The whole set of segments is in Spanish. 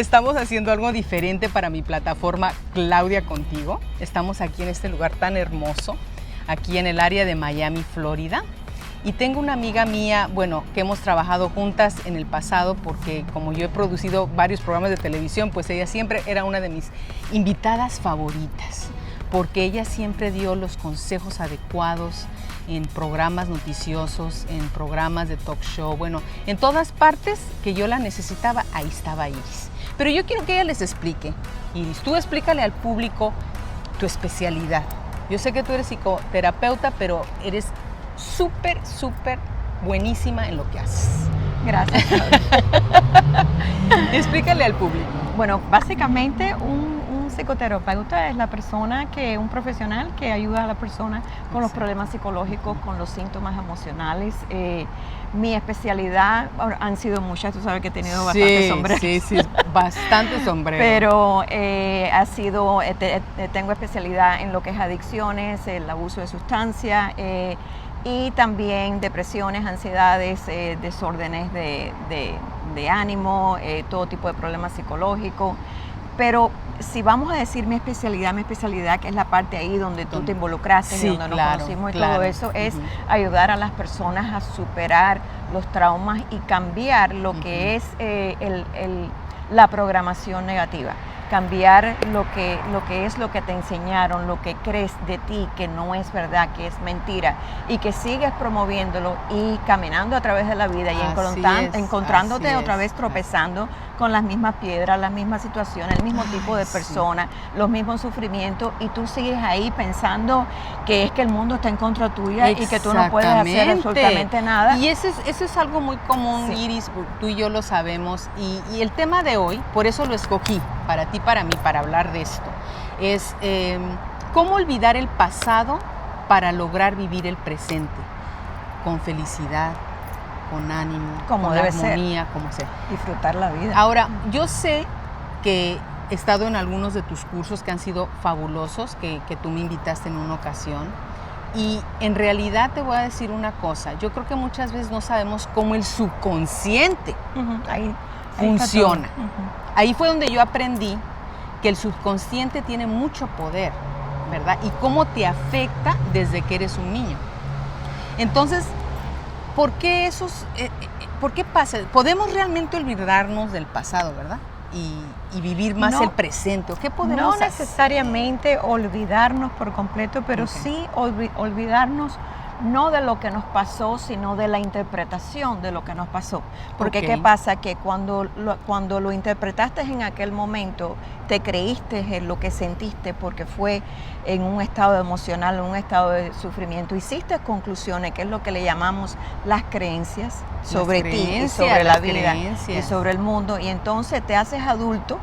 Estamos haciendo algo diferente para mi plataforma Claudia Contigo. Estamos aquí en este lugar tan hermoso, aquí en el área de Miami, Florida. Y tengo una amiga mía, bueno, que hemos trabajado juntas en el pasado porque como yo he producido varios programas de televisión, pues ella siempre era una de mis invitadas favoritas, porque ella siempre dio los consejos adecuados en programas noticiosos, en programas de talk show, bueno, en todas partes que yo la necesitaba, ahí estaba Iris. Pero yo quiero que ella les explique. Iris, tú explícale al público tu especialidad. Yo sé que tú eres psicoterapeuta, pero eres súper buenísima en lo que haces. Gracias. Explícale al público. Bueno, básicamente un psicoterapeuta es la persona un profesional que ayuda a la persona con los problemas psicológicos, con los síntomas emocionales. Mi especialidad han sido muchas, tú sabes que he tenido bastantes sombreros. Sí, bastante sombreros. Pero tengo especialidad en lo que es adicciones, el abuso de sustancias, y también depresiones, ansiedades, desórdenes de ánimo, todo tipo de problemas psicológicos. Pero si vamos a decir mi especialidad, que es la parte ahí donde tú te involucraste, y donde nos conocimos y todo eso, es ayudar a las personas a superar los traumas y cambiar lo que es la programación negativa. Cambiar lo que te enseñaron, lo que crees de ti, que no es verdad, que es mentira, y que sigues promoviéndolo y caminando a través de la vida y encontrándote otra vez tropezando con las mismas piedras, las mismas situaciones, el mismo tipo de persona, los mismos sufrimientos, y tú sigues ahí pensando que es que el mundo está en contra tuya y que tú no puedes hacer absolutamente nada. Y eso es algo muy común, Iris, tú y yo lo sabemos, y el tema de hoy, por eso lo escogí, para ti, para mí, para hablar de esto, es cómo olvidar el pasado para lograr vivir el presente con felicidad, con ánimo, como con debe armonía, ser. como sea. Disfrutar la vida. Ahora, yo sé que he estado en algunos de tus cursos que han sido fabulosos, que tú me invitaste en una ocasión, y en realidad te voy a decir una cosa, yo creo que muchas veces no sabemos cómo el subconsciente Ahí funciona. Ahí fue donde yo aprendí que el subconsciente tiene mucho poder, ¿verdad? Y cómo te afecta desde que eres un niño. Entonces, ¿por qué pasa? Podemos realmente olvidarnos del pasado, ¿verdad? Y vivir más el presente. ¿Qué podemos hacer? No necesariamente olvidarnos por completo, pero sí olvidarnos no de lo que nos pasó, sino de la interpretación de lo que nos pasó. Porque ¿qué pasa? Que cuando lo interpretaste en aquel momento, te creíste en lo que sentiste porque fue en un estado emocional, en un estado de sufrimiento. Hiciste conclusiones, que es lo que le llamamos las creencias sobre ti y sobre la vida y sobre el mundo. Y entonces te haces adulto.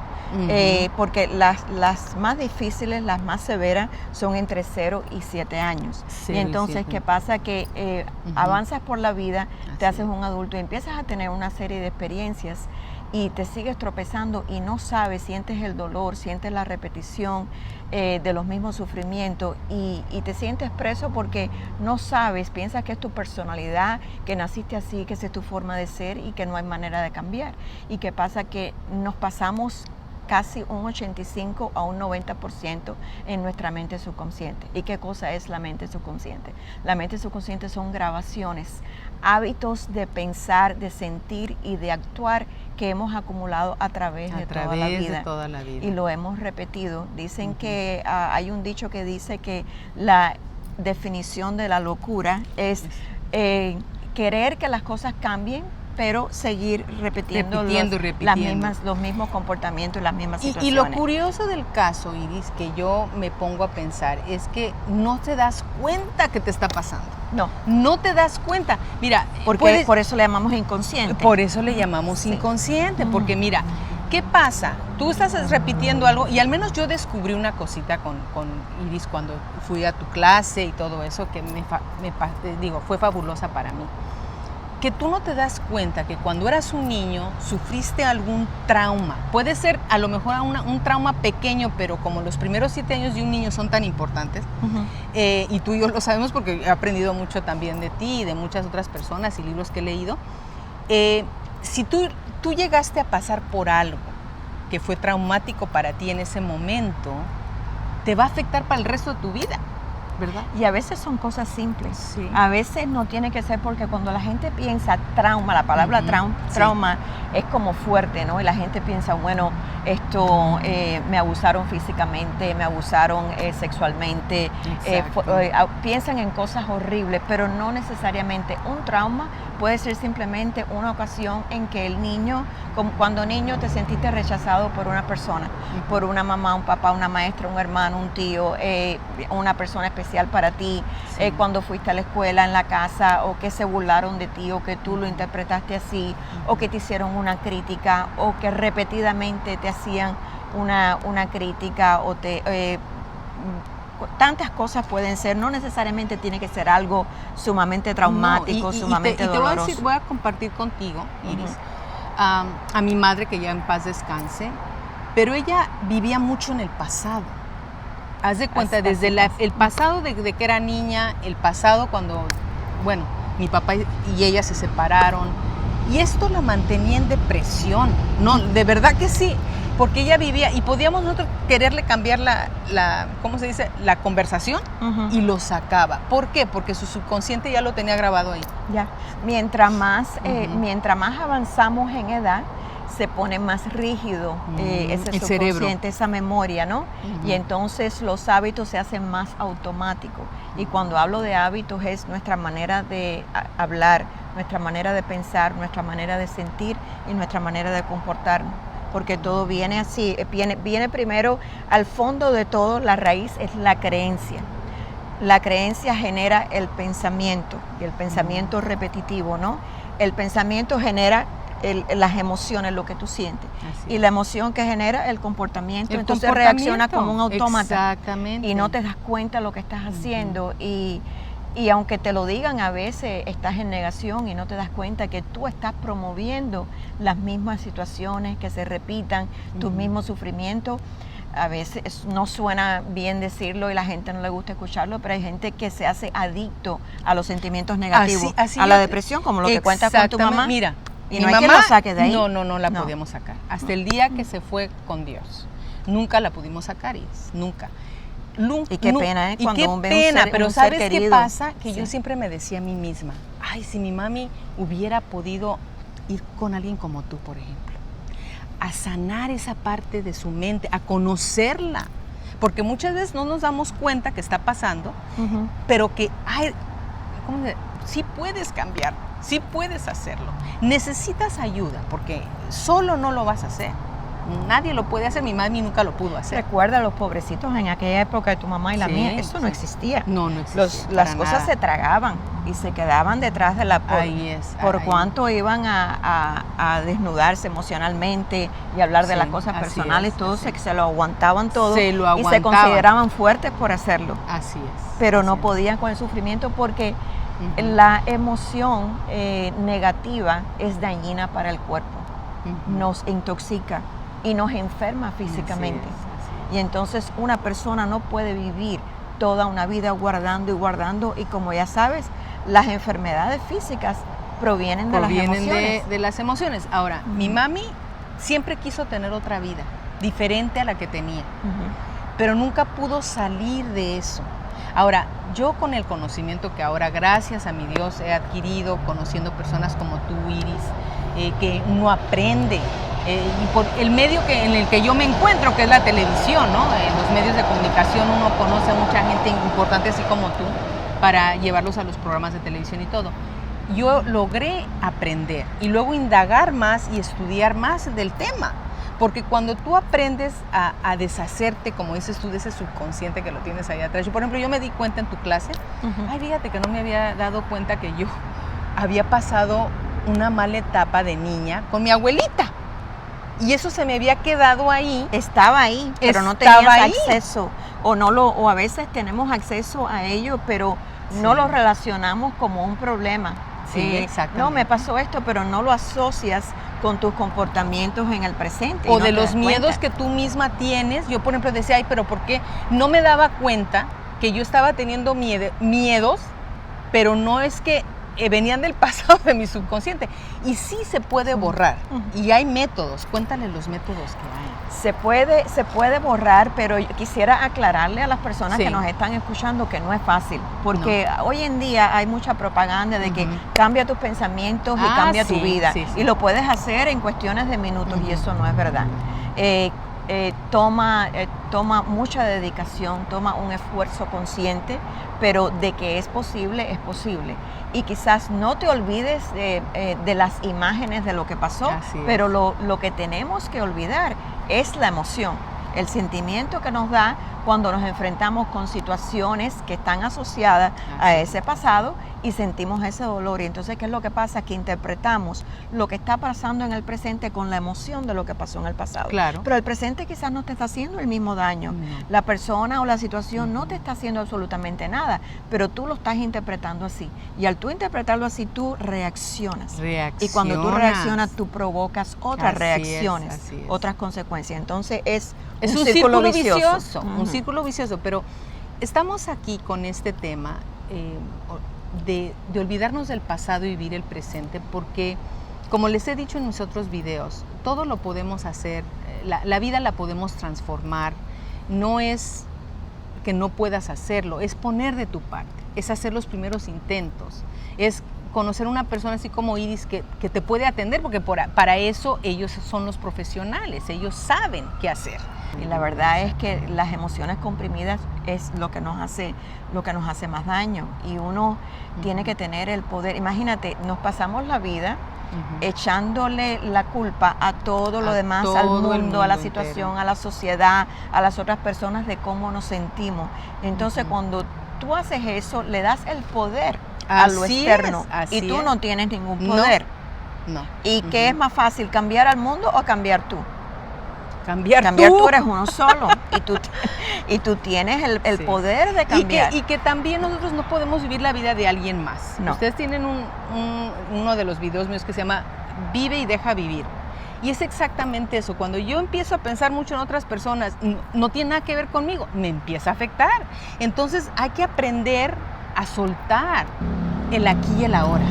Porque las más difíciles, las más severas, son entre 0 y 7 años. Y entonces, ¿qué pasa? Que avanzas por la vida, te haces un adulto y empiezas a tener una serie de experiencias y te sigues tropezando y no sabes, sientes el dolor, sientes la repetición de los mismos sufrimientos y te sientes preso porque no sabes, piensas que es tu personalidad, que naciste así, que esa es tu forma de ser y que no hay manera de cambiar. Y qué pasa que nos pasamos casi un 85 a un 90% en nuestra mente subconsciente. ¿Y qué cosa es la mente subconsciente? La mente subconsciente son grabaciones, hábitos de pensar, de sentir y de actuar que hemos acumulado a través de toda la vida. Y lo hemos repetido. Dicen que hay un dicho que dice que la definición de la locura es querer que las cosas cambien, pero seguir repitiendo los mismos comportamientos y las mismas situaciones. Y lo curioso del caso, Iris, que yo me pongo a pensar, es que no te das cuenta que te está pasando. No te das cuenta. Mira, porque por eso le llamamos inconsciente. Por eso le llamamos inconsciente, porque mira, ¿qué pasa? Tú estás repitiendo algo, y al menos yo descubrí una cosita con Iris cuando fui a tu clase y todo eso, que fue fabulosa para mí. Que tú no te das cuenta que cuando eras un niño sufriste algún trauma. Puede ser a lo mejor un trauma pequeño, pero como los primeros 7 años de un niño son tan importantes, y tú y yo lo sabemos porque he aprendido mucho también de ti y de muchas otras personas y libros que he leído, si tú llegaste a pasar por algo que fue traumático para ti en ese momento, te va a afectar para el resto de tu vida, ¿verdad? Y a veces son cosas simples. Sí. A veces no tiene que ser, porque cuando la gente piensa trauma, la palabra trauma es como fuerte, ¿no? Y la gente piensa, bueno, esto me abusaron físicamente, me abusaron sexualmente, piensan en cosas horribles, pero no necesariamente. Un trauma puede ser simplemente una ocasión en que el niño, como cuando niño te sentiste rechazado por una persona, por una mamá, un papá, una maestra, un hermano, un tío, una persona especial para ti, cuando fuiste a la escuela, en la casa, o que se burlaron de ti, o que tú lo interpretaste así, o que te hicieron una crítica, o que repetidamente te hacían una crítica, o tantas cosas pueden ser, no necesariamente tiene que ser algo sumamente traumático, sumamente doloroso. Y te voy a compartir contigo, Iris, a mi madre, que ya en paz descanse, pero ella vivía mucho en el pasado. Haz de cuenta, desde el pasado de que era niña, el pasado cuando, bueno, mi papá y ella se separaron, y esto la mantenía en depresión. No, de verdad que sí, porque ella vivía, y podíamos nosotros quererle cambiar ¿cómo se dice? La conversación, y lo sacaba. ¿Por qué? Porque su subconsciente ya lo tenía grabado ahí. Ya, mientras más avanzamos en edad, se pone más rígido ese subconsciente, cerebro, esa memoria, ¿no? Y entonces los hábitos se hacen más automáticos. Y cuando hablo de hábitos es nuestra manera de hablar, nuestra manera de pensar, nuestra manera de sentir y nuestra manera de comportarnos. Porque todo viene así, viene primero, al fondo de todo, la raíz es la creencia. La creencia genera el pensamiento, y el pensamiento repetitivo, ¿no? El pensamiento genera las emociones, lo que tú sientes. Así. Y la emoción que genera el comportamiento, entonces reacciona como un autómata. Exactamente. Y no te das cuenta de lo que estás haciendo. Y aunque te lo digan, a veces estás en negación y no te das cuenta que tú estás promoviendo las mismas situaciones que se repitan, tus mismos sufrimientos. A veces no suena bien decirlo y la gente no le gusta escucharlo, pero hay gente que se hace adicto a los sentimientos negativos, a la depresión, como lo que cuentas con tu mamá. Mira, y no hay quien lo saque de ahí. No la podíamos sacar. Hasta el día que se fue con Dios. Nunca la pudimos sacar, Iris, nunca. Y qué pena, y qué pena, pero ¿sabes qué pasa? Que yo siempre me decía a mí misma, ay, si mi mami hubiera podido ir con alguien como tú, por ejemplo, a sanar esa parte de su mente, a conocerla, porque muchas veces no nos damos cuenta que está pasando, pero que sí puedes cambiar, sí puedes hacerlo. Necesitas ayuda, porque solo no lo vas a hacer. Nadie lo puede hacer, mi mami nunca lo pudo hacer. Recuerda los pobrecitos en aquella época de tu mamá y la mía, eso no existía. No existía. Las cosas se tragaban y se quedaban detrás de la por cuánto iban a desnudarse emocionalmente y hablar de las cosas personales, se lo aguantaban todo y se consideraban fuertes por hacerlo. Así es. Pero no podían con el sufrimiento porque la emoción negativa es dañina para el cuerpo, nos intoxica y nos enferma físicamente. Así es. Y entonces una persona no puede vivir toda una vida guardando y como ya sabes, las enfermedades físicas provienen de las emociones. De las emociones. Ahora, mi mami siempre quiso tener otra vida, diferente a la que tenía, pero nunca pudo salir de eso. Ahora, yo con el conocimiento que ahora, gracias a mi Dios, he adquirido, conociendo personas como tú, Iris, que uno aprende, y por el medio en el que yo me encuentro, que es la televisión, ¿no? En los medios de comunicación uno conoce a mucha gente importante, así como tú, para llevarlos a los programas de televisión y todo. Yo logré aprender y luego indagar más y estudiar más del tema. Porque cuando tú aprendes a deshacerte, como dices tú, de ese subconsciente que lo tienes ahí atrás. Por ejemplo, yo me di cuenta en tu clase, ay, fíjate que no me había dado cuenta que yo había pasado una mala etapa de niña con mi abuelita. Y eso se me había quedado ahí. Estaba ahí, pero no tenías acceso. O a veces tenemos acceso a ello, pero no lo relacionamos como un problema. Sí, exactamente. No, me pasó esto, pero no lo asocias con tus comportamientos en el presente. O de los miedos que tú misma tienes. Yo, por ejemplo, decía, ay, pero ¿por qué? No me daba cuenta que yo estaba teniendo miedos, pero no es que venían del pasado de mi subconsciente. Y sí se puede borrar. Y hay métodos. Cuéntale los métodos que hay. Se puede borrar, pero yo quisiera aclararle a las personas que nos están escuchando que no es fácil. Porque hoy en día hay mucha propaganda de que cambia tus pensamientos y cambia tu vida. Y lo puedes hacer en cuestiones de minutos y eso no es verdad. Toma mucha dedicación, toma un esfuerzo consciente, pero de que es posible, es posible. Y quizás no te olvides de las imágenes de lo que pasó, pero lo que tenemos que olvidar es la emoción, el sentimiento que nos da cuando nos enfrentamos con situaciones que están asociadas a ese pasado y sentimos ese dolor. Y entonces, ¿qué es lo que pasa? Que interpretamos lo que está pasando en el presente con la emoción de lo que pasó en el pasado. Claro. Pero el presente quizás no te está haciendo el mismo daño. La persona o la situación no te está haciendo absolutamente nada, pero tú lo estás interpretando así. Y al tú interpretarlo así, tú reaccionas. Y cuando tú reaccionas, tú provocas otras reacciones, otras consecuencias. Entonces, es un círculo vicioso. Un círculo vicioso, pero estamos aquí con este tema de olvidarnos del pasado y vivir el presente, porque como les he dicho en mis otros videos, todo lo podemos hacer, la vida la podemos transformar, no es que no puedas hacerlo, es poner de tu parte, es hacer los primeros intentos, es conocer una persona así como Iris que te puede atender, porque para eso ellos son los profesionales, ellos saben qué hacer. Y la verdad es que las emociones comprimidas es lo que nos hace más daño, y uno tiene que tener el poder. Imagínate, nos pasamos la vida echándole la culpa a todo lo demás, al mundo, a la situación, a la sociedad, a las otras personas de cómo nos sentimos. Entonces, cuando tú haces eso, le das el poder a lo externo y tú no tienes ningún poder. No. ¿Y qué es más fácil, cambiar al mundo o cambiar tú? Cambiar tú eres uno solo y tú tienes el poder de cambiar. Y que también nosotros no podemos vivir la vida de alguien más. No. Ustedes tienen uno de los videos míos que se llama Vive y deja vivir. Y es exactamente eso. Cuando yo empiezo a pensar mucho en otras personas, no tiene nada que ver conmigo, me empieza a afectar. Entonces hay que aprender a soltar el aquí y el ahora,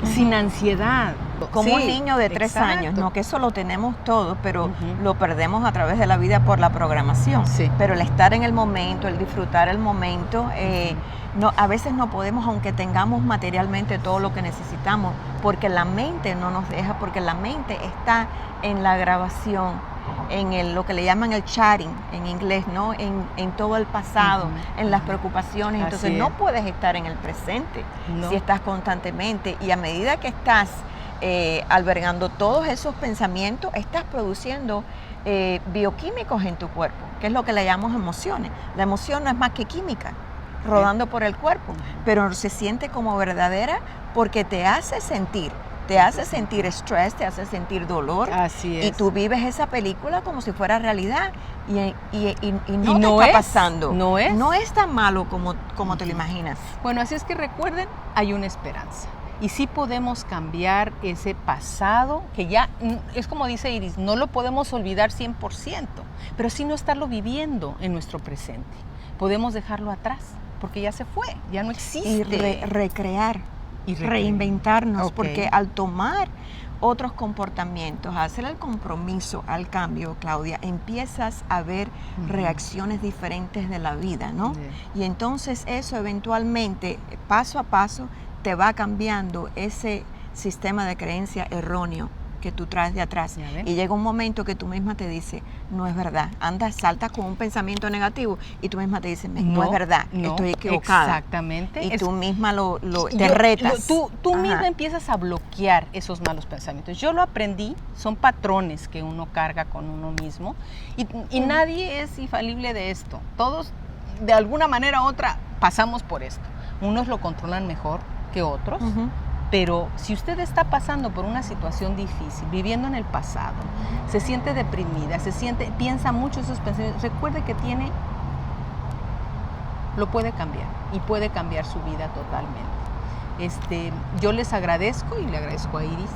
sin ansiedad. Como un niño de 3 años, ¿no? Que eso lo tenemos todo, pero lo perdemos a través de la vida por la programación. Pero el estar en el momento, el disfrutar el momento, a veces no podemos, aunque tengamos materialmente todo lo que necesitamos, porque la mente no nos deja, porque la mente está en la grabación, en lo que le llaman el chatting en inglés, ¿no? En todo el pasado, en las preocupaciones. Entonces no puedes estar en el presente si estás constantemente, y a medida que estás albergando todos esos pensamientos, estás produciendo bioquímicos en tu cuerpo, que es lo que le llamamos emociones. La emoción no es más que química rodando por el cuerpo, pero se siente como verdadera porque te hace sentir estrés, te hace sentir dolor. Así es. Y tú vives esa película como si fuera realidad y no te está pasando. No es tan malo como te lo imaginas. Bueno, así es que recuerden, hay una esperanza. Y sí podemos cambiar ese pasado, que ya es como dice Iris, no lo podemos olvidar 100%, pero sí no estarlo viviendo en nuestro presente. Podemos dejarlo atrás, porque ya se fue, ya no existe. Y recrear, reinventarnos, porque al tomar otros comportamientos, hacer el compromiso al cambio, Claudia, empiezas a ver reacciones diferentes de la vida, ¿no? Y entonces eso eventualmente, paso a paso, te va cambiando ese sistema de creencia erróneo que tú traes de atrás. Y llega un momento que tú misma te dices, no es verdad. Saltas con un pensamiento negativo y tú misma te dices, no es verdad, estoy equivocada. Exactamente. Y tú misma te retas. Tú misma empiezas a bloquear esos malos pensamientos. Yo lo aprendí, son patrones que uno carga con uno mismo y nadie es infalible de esto. Todos, de alguna manera u otra, pasamos por esto. Unos lo controlan mejor que otros, pero si usted está pasando por una situación difícil, viviendo en el pasado, se siente deprimida, piensa mucho esos pensamientos, recuerde que lo puede cambiar y puede cambiar su vida totalmente. Yo les agradezco y le agradezco a Iris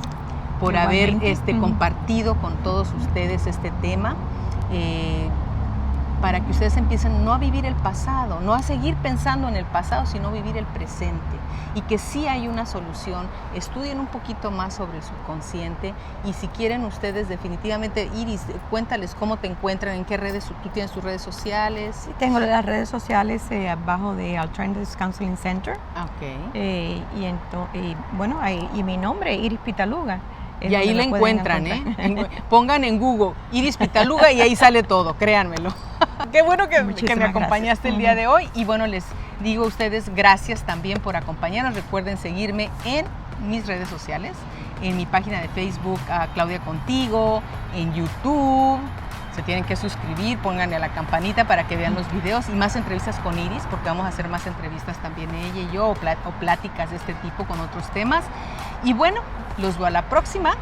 por haber compartido con todos ustedes este tema. para que ustedes empiecen no a vivir el pasado, no a seguir pensando en el pasado, sino vivir el presente. Y que sí hay una solución. Estudien un poquito más sobre el subconsciente y si quieren ustedes definitivamente, Iris, cuéntales cómo te encuentran, en qué redes, tú tienes tus redes sociales. Sí, tengo las redes sociales abajo de Alternatives Counseling Center. Okay. Y mi nombre, Iris Pitaluga. Y ahí la encuentran, Pongan en Google Iris Pitaluga y ahí sale todo, créanmelo. Qué bueno que me acompañaste el día de hoy. Y bueno, les digo a ustedes gracias también por acompañarnos. Recuerden seguirme en mis redes sociales, en mi página de Facebook, Claudia Contigo, en YouTube. Se tienen que suscribir, pónganle a la campanita para que vean los videos y más entrevistas con Iris, porque vamos a hacer más entrevistas también ella y yo, o pláticas de este tipo con otros temas. Y bueno, los veo a la próxima.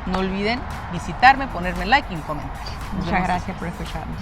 No olviden visitarme, ponerme like y un comentario. Muchas gracias por escucharnos.